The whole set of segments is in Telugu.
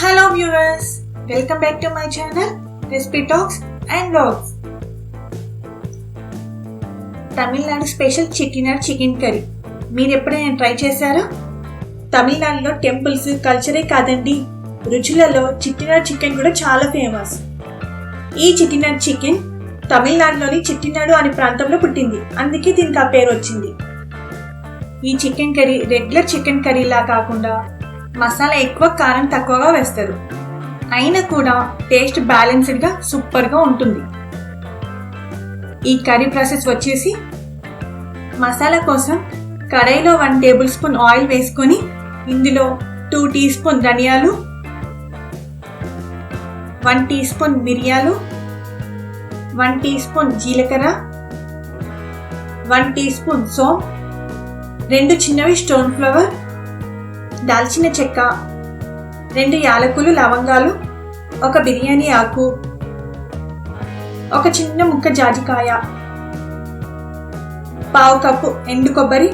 Hello viewers, welcome back to my channel Recipe Talks and Vlogs. Tamil Nadu special Chettinad chicken curry మీరు ఎప్పుడైనా ట్రై చేశారా? తమిళనాడులో టెంపుల్స్ కల్చరే కాదండి, రుచులలో చిట్టినాడ్ చికెన్ కూడా చాలా ఫేమస్. ఈ చిట్టినాడ్ చికెన్ తమిళనాడులోని చిట్టినాడు అనే ప్రాంతంలో పుట్టింది, అందుకే దీనికి ఆ పేరు వచ్చింది. ఈ చికెన్ కర్రీ రెగ్యులర్ చికెన్ కర్రీలా కాకుండా మసాలా ఎక్కువ, కారం తక్కువగా వేస్తారు. అయినా కూడా టేస్ట్ బ్యాలెన్స్డ్గా సూపర్గా ఉంటుంది. ఈ కర్రీ ప్రాసెస్ వచ్చేసి, మసాలా కోసం కడాయిలో 1 టేబుల్ స్పూన్ ఆయిల్ వేసుకొని ఇందులో 2 టీ స్పూన్ ధనియాలు, 1 టీ స్పూన్ మిరియాలు, 1 టీ స్పూన్ జీలకర్ర, 1 టీ స్పూన్ సోంపు, 2 చిన్నవి స్టోన్ ఫ్లవర్, దాల్చిన చెక్క, 2 యాలకులు లవంగాలు, 1 బిర్యానీ ఆకు, 1 చిన్న ముక్క జాజికాయ, 1/2 కప్పు ఎండు కొబ్బరి,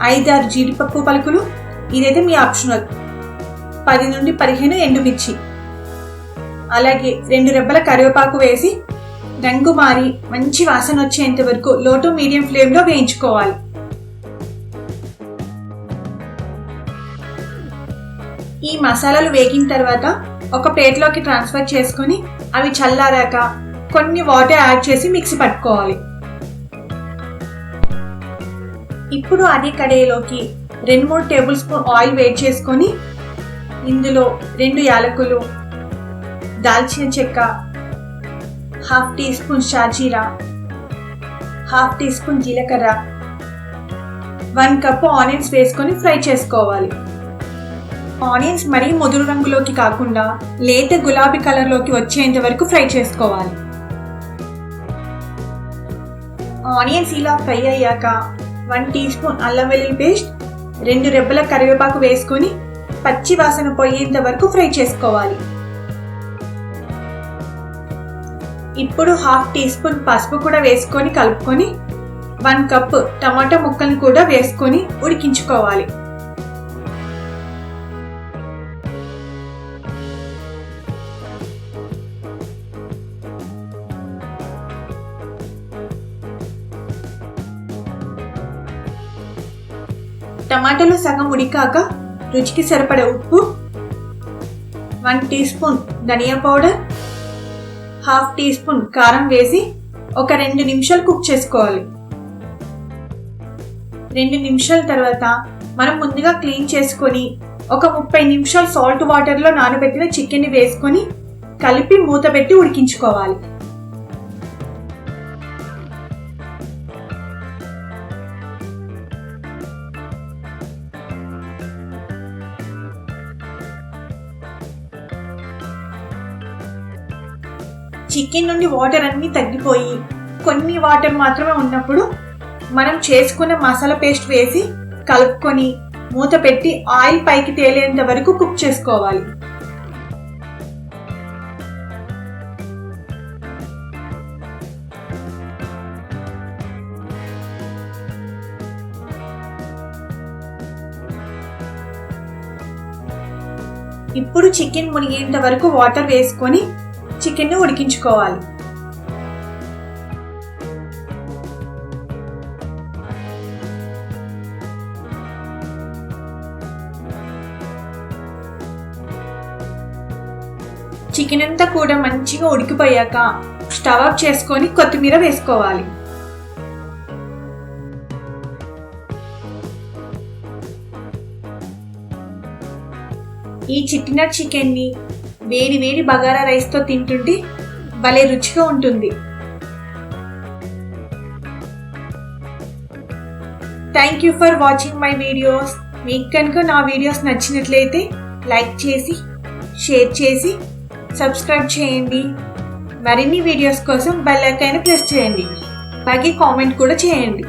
5-6 జీడిపప్పు పలుకులు, ఇదైతే మీ ఆప్షనల్, 10 నుండి 15 ఎండుమిర్చి, అలాగే 2 రెబ్బల కరివేపాకు వేసి రంగు మారి మంచి వాసన వచ్చేంత వరకు లో టు మీడియం ఫ్లేమ్లో వేయించుకోవాలి. ఈ మసాలాలు వేగిన తర్వాత ఒక ప్లేట్లోకి ట్రాన్స్ఫర్ చేసుకొని అవి చల్లారాక కొన్ని వాటర్ యాడ్ చేసి మిక్సీ పట్టుకోవాలి. ఇప్పుడు అదే కడాయిలోకి 2-3 టేబుల్ స్పూన్ ఆయిల్ వేడి చేసుకొని ఇందులో 2 యాలకులు, దాల్చిన చెక్క, 1/2 టీ స్పూన్ షాజీరా, 1/2 టీ స్పూన్ జీలకర్ర, 1 కప్పు ఆనియన్స్ వేసుకొని ఫ్రై చేసుకోవాలి. ఆనియన్స్ మరీ ముదురు రంగులోకి కాకుండా లేత గులాబీ కలర్లోకి వచ్చేంత వరకు ఫ్రై చేసుకోవాలి. ఆనియన్స్ ఇలా ఫ్రై అయ్యాక 1 టీ స్పూన్ అల్లం వెల్లుల్లి పేస్ట్, 2 రెబ్బల కరివేపాకు వేసుకొని పచ్చి వాసన పోయేంత వరకు ఫ్రై చేసుకోవాలి. ఇప్పుడు 1/2 టీ స్పూన్ పసుపు కూడా వేసుకొని కలుపుకొని 1 కప్పు టమాటా ముక్కలను కూడా వేసుకొని ఉడికించుకోవాలి. టమాటాలు సగం ఉడికాక రుచికి సరిపడే ఉప్పు, 1 టీ స్పూన్ ధనియా పౌడర్, 1/2 టీ స్పూన్ కారం వేసి ఒక 2 నిమిషాలు కుక్ చేసుకోవాలి. 2 నిమిషాల తర్వాత మనం ముందుగా క్లీన్ చేసుకొని ఒక 30 నిమిషాలు సాల్ట్ వాటర్లో నానబెట్టిన చికెన్ని వేసుకొని కలిపి మూత పెట్టి ఉడికించుకోవాలి. చికెన్ నుండి వాటర్ అన్నీ తగ్గిపోయి కొన్ని వాటర్ మాత్రమే ఉన్నప్పుడు మనం చేసుకున్న మసాలా పేస్ట్ వేసి కలుపుకొని మూత పెట్టి ఆయిల్ పైకి తేలేంత వరకు కుక్ చేసుకోవాలి. ఇప్పుడు చికెన్ మునిగేంత వరకు వాటర్ వేసుకొని చికెన్ ను ఉడికించుకోవాలి. చికెన్ అంతా కూడా మంచిగా ఉడికిపోయాక స్టవ్ ఆఫ్ చేసుకొని కొత్తిమీర వేసుకోవాలి. ఈ చిట్టినాడ్ చికెన్ ని వేడి వేడి బగారా రైస్తో తింటుంటే భలే రుచిగా ఉంటుంది. Thank you for watching my videos. మీకు కనుక నా వీడియోస్ నచ్చినట్లయితే లైక్ చేసి, షేర్ చేసి, సబ్స్క్రైబ్ చేయండి. మరిన్ని వీడియోస్ కోసం బెల్ ఐకాన్ ప్రెస్ చేయండి, అలాగే కామెంట్ కూడా చేయండి.